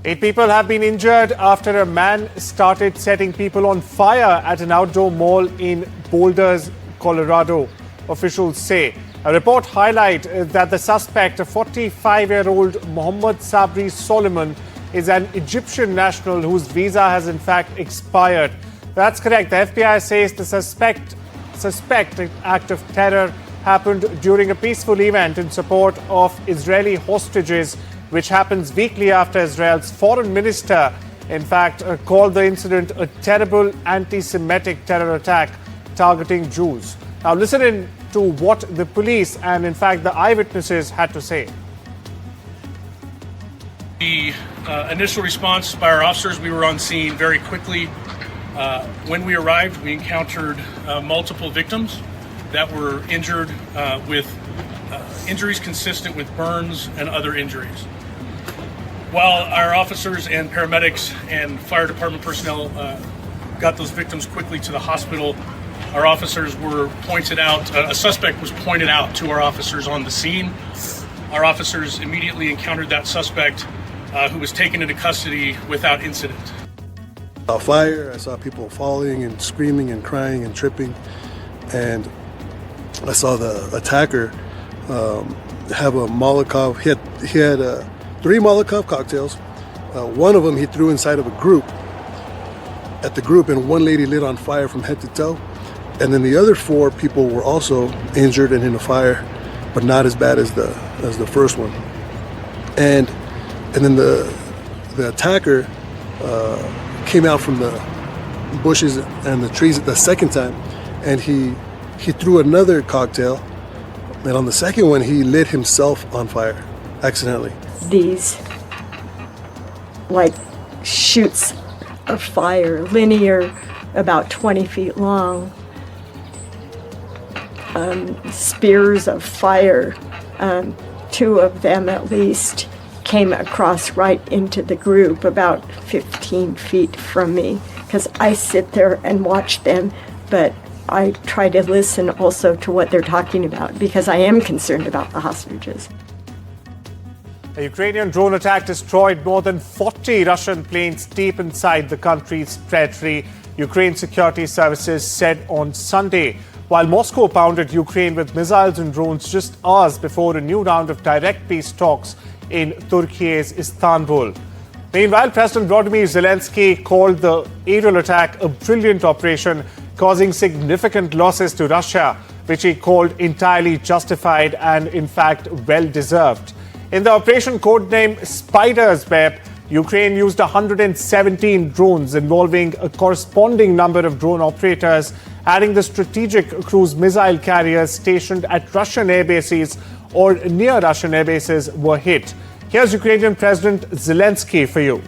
8 people have been injured after a man started setting people on fire at an outdoor mall in Boulder, Colorado, officials say. A report highlights that the suspect, a 45-year-old Mohamed Sabry Soliman, is an Egyptian national whose visa has in fact expired. That's correct. The FBI says the suspected act of terror happened during a peaceful event in support of Israeli hostages, which happens weekly after Israel's foreign minister, in fact, called the incident a terrible anti-Semitic terror attack targeting Jews. Now listen in to what the police and, in fact, the eyewitnesses had to say. The initial response by our officers, we were on scene very quickly. When we arrived, we encountered multiple victims that were injured with injuries consistent with burns and other injuries. While our officers and paramedics and fire department personnel got those victims quickly to the hospital, our officers were pointed out, a suspect was pointed out to our officers on the scene. Our officers immediately encountered that suspect who was taken into custody without incident. A fire, I saw people falling and screaming and crying and tripping, and I saw the attacker have a Molotov. He had 3 Molotov cocktails. One of them he threw inside of a group, and one lady lit on fire from head to toe. And then the other 4 people were also injured and in a fire, but not as bad as the first one. And then the attacker came out from the bushes and the trees the second time, and he threw another cocktail, and on the second one he lit himself on fire accidentally. These like shoots of fire, linear, about 20 feet long, spears of fire, 2 of them at least came across right into the group about 15 feet from me, because I sit there and watch them, but I try to listen also to what they're talking about, because I am concerned about the hostages. A Ukrainian drone attack destroyed more than 40 Russian planes deep inside the country's territory, Ukraine security services said on Sunday, while Moscow pounded Ukraine with missiles and drones just hours before a new round of direct peace talks in Turkey's Istanbul. Meanwhile, President Volodymyr Zelensky called the aerial attack a brilliant operation, causing significant losses to Russia, which he called entirely justified and, in fact, well-deserved. In the operation codenamed Spider's Web, Ukraine used 117 drones involving a corresponding number of drone operators, adding the strategic cruise missile carriers stationed at Russian air bases or near Russian air bases were hit. Here's Ukrainian President Zelensky for you.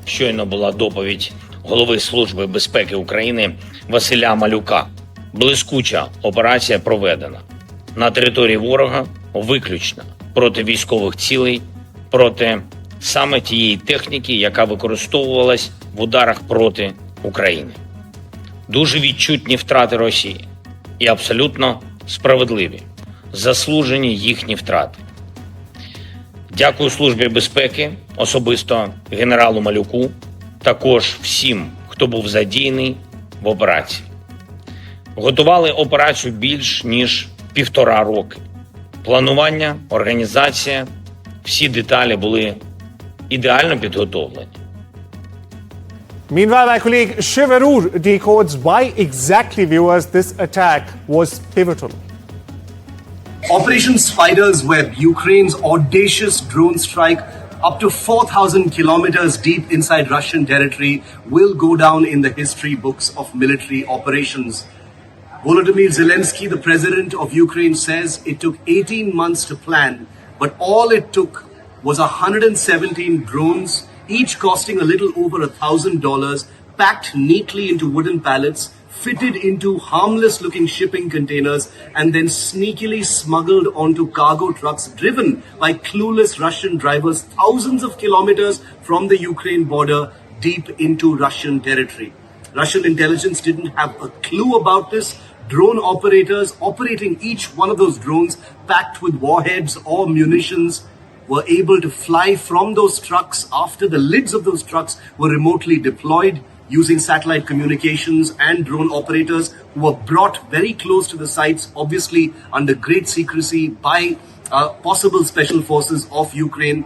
Щойно була доповідь голови Служби безпеки України Василя Малюка. Блискуча операція проведена на території ворога, виключно проти військових цілей, проти саме тієї техніки, яка використовувалась в ударах проти України. Дуже відчутні втрати Росії і абсолютно справедливі, заслужені їхні втрати. Дякую Службі безпеки, особисто генералу Малюку, також всім, хто був задіяний в операції. Готували операцію більш ніж 1,5 роки. Планування, організація, всі деталі були ідеально підготовлені. Meanwhile, my colleague Shivarur decodes why exactly, viewers, this attack was pivotal. Operation Spider's Web, Ukraine's audacious drone strike up to 4,000 kilometers deep inside Russian territory, will go down in the history books of military operations. Volodymyr Zelensky, the president of Ukraine, says it took 18 months to plan, but all it took was 117 drones, each costing a little over $1,000, packed neatly into wooden pallets, fitted into harmless-looking shipping containers, and then sneakily smuggled onto cargo trucks driven by clueless Russian drivers thousands of kilometers from the Ukraine border deep into Russian territory. Russian intelligence didn't have a clue about this. Drone operators operating each one of those drones packed with warheads or munitions were able to fly from those trucks after the lids of those trucks were remotely deployed using satellite communications, and drone operators who were brought very close to the sites, obviously under great secrecy by possible special forces of Ukraine.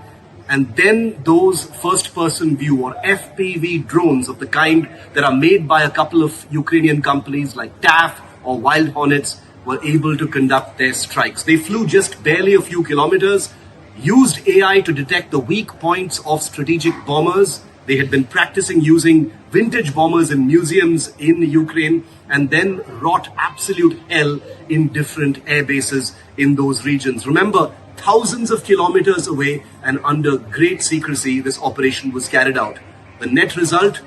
And then those first-person view or FPV drones of the kind that are made by a couple of Ukrainian companies like TAF or Wild Hornets were able to conduct their strikes. They flew just barely a few kilometers, used AI to detect the weak points of strategic bombers. They had been practicing using vintage bombers in museums in Ukraine, and then wrought absolute hell in different air bases in those regions. Remember, thousands of kilometers away and under great secrecy, this operation was carried out. The net result,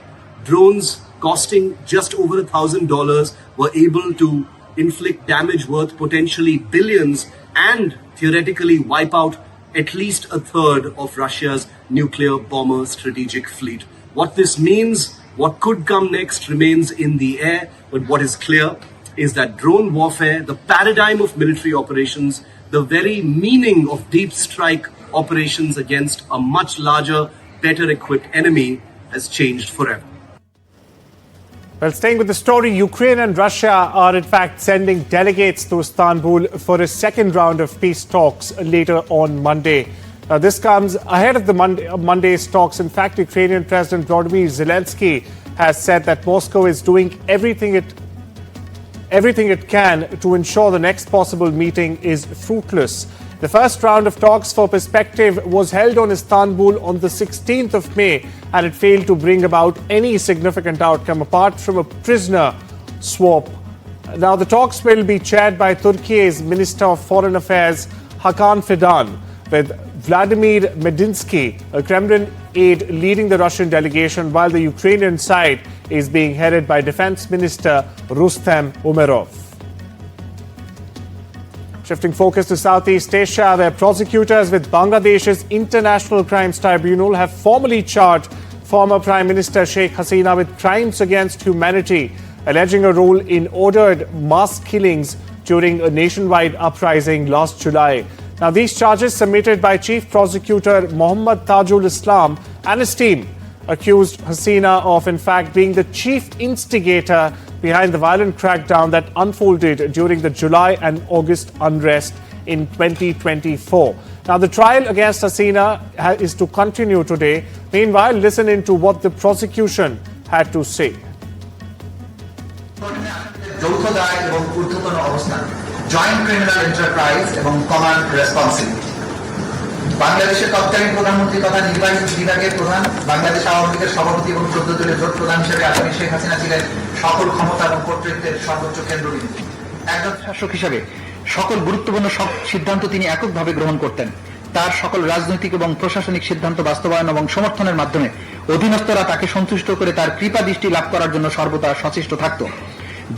drones costing just over $1,000 were able to inflict damage worth potentially billions and theoretically wipe out at least a third of Russia's nuclear bomber strategic fleet. What this means, what could come next, remains in the air, but what is clear is that drone warfare, the paradigm of military operations, the very meaning of deep strike operations against a much larger, better equipped enemy, has changed forever. Well, staying with the story, Ukraine and Russia are in fact sending delegates to Istanbul for a second round of peace talks later on Monday. Now, this comes ahead of the Monday's talks. In fact, Ukrainian President Volodymyr Zelensky has said that Moscow is doing everything it can to ensure the next possible meeting is fruitless. The first round of talks for perspective was held on Istanbul on the 16th of May, and it failed to bring about any significant outcome apart from a prisoner swap. Now, the talks will be chaired by Turkey's Minister of Foreign Affairs, Hakan Fidan, with Vladimir Medinsky, a Kremlin aide, leading the Russian delegation, while the Ukrainian side is being headed by Defense Minister Rustem Umerov. Shifting focus to Southeast Asia, where prosecutors with Bangladesh's International Crimes Tribunal have formally charged former Prime Minister Sheikh Hasina with crimes against humanity, alleging a role in ordered mass killings during a nationwide uprising last July. Now, these charges submitted by Chief Prosecutor Mohamed Tajul Islam and his team accused Hasina of, in fact, being the chief instigator behind the violent crackdown that unfolded during the July and August unrest in 2024. Now, the trial against Hasina is to continue today. Meanwhile, listen into what the prosecution had to say. Joint criminal enterprise এবং command responsibility. বাংলাদেশের তৎকালীন প্রধানমন্ত্রী তথা নির্বাহী বিভাগের প্রধান, বাংলাদেশ আওয়ামী লীগের সভাপতি এবং 14 দলের জোট প্রধান হিসেবে আসামি শেখ হাসিনা ছিলেন সকল ক্ষমতা এবং কর্তৃত্বের সর্বোচ্চ কেন্দ্রবিন্দু। একজন শাসক হিসেবে সকল গুরুত্বপূর্ণ সিদ্ধান্ত তিনি এককভাবে গ্রহণ করতেন। তার সকল রাজনৈতিক এবং প্রশাসনিক সিদ্ধান্ত বাস্তবায়ন এবং সমর্থনের মাধ্যমে অধীনস্থরা তাকে সন্তুষ্ট করে তার কৃপা দৃষ্টি লাভ করার জন্য সর্বদা সচেষ্ট থাকত।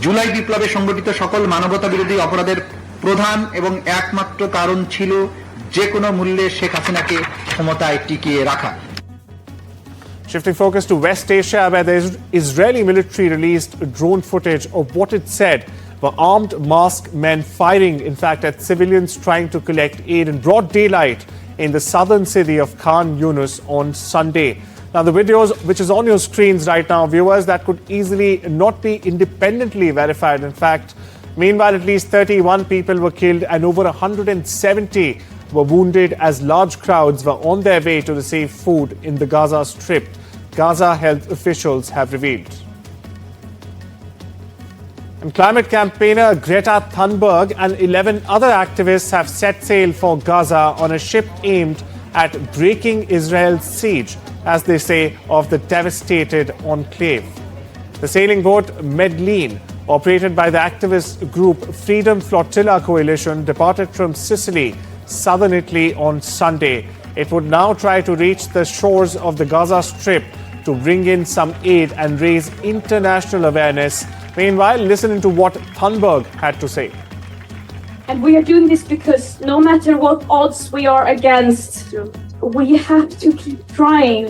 জুলাই বিপ্লবে সংগঠিত সকল মানবতা বিরোধী অপরাধের প্রধান এবং একমাত্র কারণ ছিল যে কোনো মূল্যে শেখ হাসিনাকে ক্ষমতায় টিকিয়ে রাখা। Shifting focus to West Asia, where the Israeli military released drone footage of what it said were armed masked men firing, in fact, at civilians trying to collect aid in broad daylight in the southern city of Khan Yunis on Sunday. Now, the videos, which is on your screens right now, viewers, that could easily not be independently verified. In fact, meanwhile, at least 31 people were killed and over 170 were wounded as large crowds were on their way to receive food in the Gaza Strip, Gaza health officials have revealed. And climate campaigner Greta Thunberg and 11 other activists have set sail for Gaza on a ship aimed at breaking Israel's siege, as they say, of the devastated enclave. The sailing boat Medellin, operated by the activist group Freedom Flotilla Coalition, departed from Sicily, southern Italy, on Sunday. It would now try to reach the shores of the Gaza Strip to bring in some aid and raise international awareness. Meanwhile, listen to what Thunberg had to say. And we are doing this because no matter what odds we are against, we have to keep trying.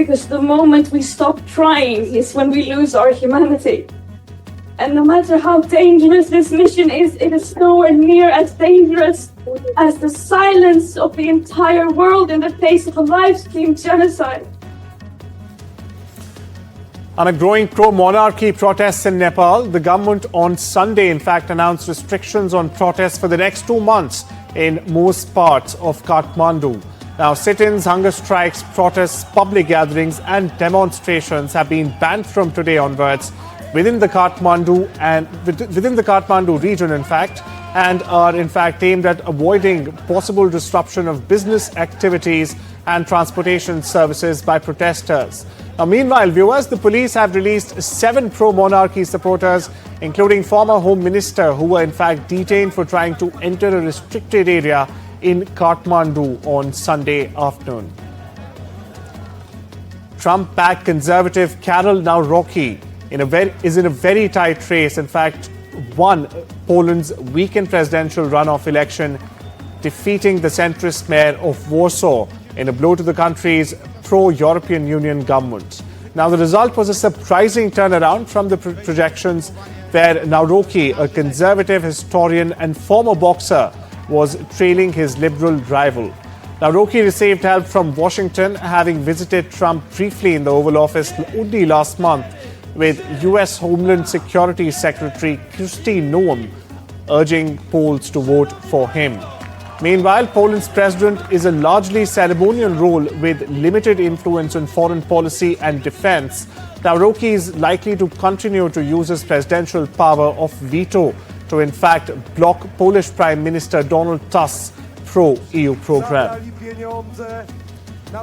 Because the moment we stop trying is when we lose our humanity. And no matter how dangerous this mission is, it is nowhere near as dangerous as the silence of the entire world in the face of a live-stream genocide. On a growing pro-monarchy protests in Nepal, the government on Sunday, in fact, announced restrictions on protests for the next 2 months in most parts of Kathmandu. Now, sit-ins, hunger strikes, protests, public gatherings and demonstrations have been banned from today onwards within the Kathmandu region, in fact, and are in fact aimed at avoiding possible disruption of business activities and transportation services by protesters. Now, meanwhile, viewers, the police have released 7 pro-monarchy supporters, including former Home Minister, who were in fact detained for trying to enter a restricted area in Kathmandu on Sunday afternoon. Trump-backed conservative Karol Nawrocki is in a very tight race. In fact, won Poland's weekend presidential runoff election, defeating the centrist mayor of Warsaw in a blow to the country's pro-European Union government. Now, the result was a surprising turnaround from the projections, where Nawrocki, a conservative historian and former boxer, was trailing his liberal rival. Nawrocki received help from Washington, having visited Trump briefly in the Oval Office only last month, with US Homeland Security Secretary Kristi Noem urging Poles to vote for him. Meanwhile, Poland's president is a largely ceremonial role with limited influence on foreign policy and defense. Nawrocki is likely to continue to use his presidential power of veto to in fact block Polish Prime Minister Donald Tusk's pro-EU program.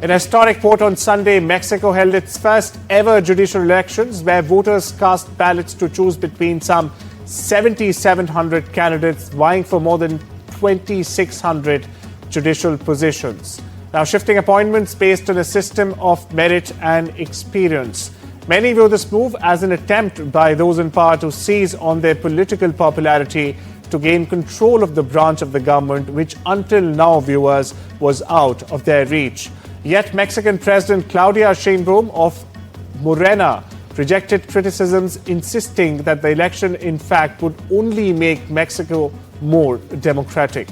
In a historic vote on Sunday, Mexico held its first ever judicial elections, where voters cast ballots to choose between some 7,700 candidates vying for more than 2,600 judicial positions. Now, shifting appointments based on a system of merit and experience. Many view this move as an attempt by those in power to seize on their political popularity to gain control of the branch of the government, which until now, viewers, was out of their reach. Yet Mexican President Claudia Sheinbaum of Morena rejected criticisms, insisting that the election, in fact, would only make Mexico more democratic.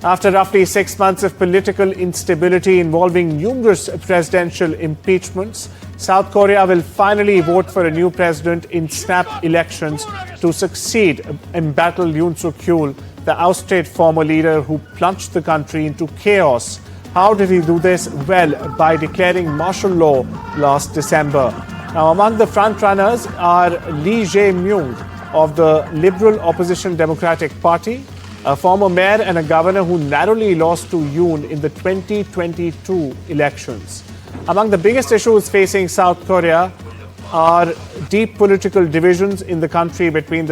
After roughly 6 months of political instability involving numerous presidential impeachments, South Korea will finally vote for a new president in snap elections to succeed embattled Yoon Suk-yeol, the ousted former leader who plunged the country into chaos. How did he do this? Well, by declaring martial law last December. Now, among the frontrunners are Lee Jae-myung of the Liberal Opposition Democratic Party, a former mayor and a governor who narrowly lost to Yoon in the 2022 elections. Among the biggest issues facing South Korea are deep political divisions in the country between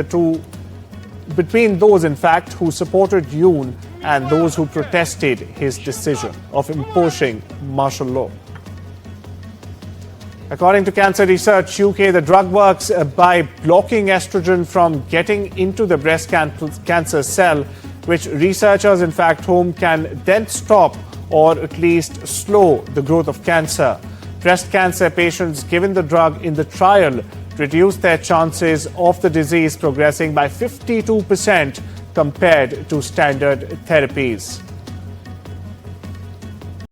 those, in fact, who supported Yoon and those who protested his decision of imposing martial law. According to cancer research UK, the drug works by blocking estrogen from getting into the breast cancer cell, which researchers in fact hope can then stop or at least slow the growth of cancer. Breast cancer patients given the drug in the trial reduced their chances of the disease progressing by 52% compared to standard therapies.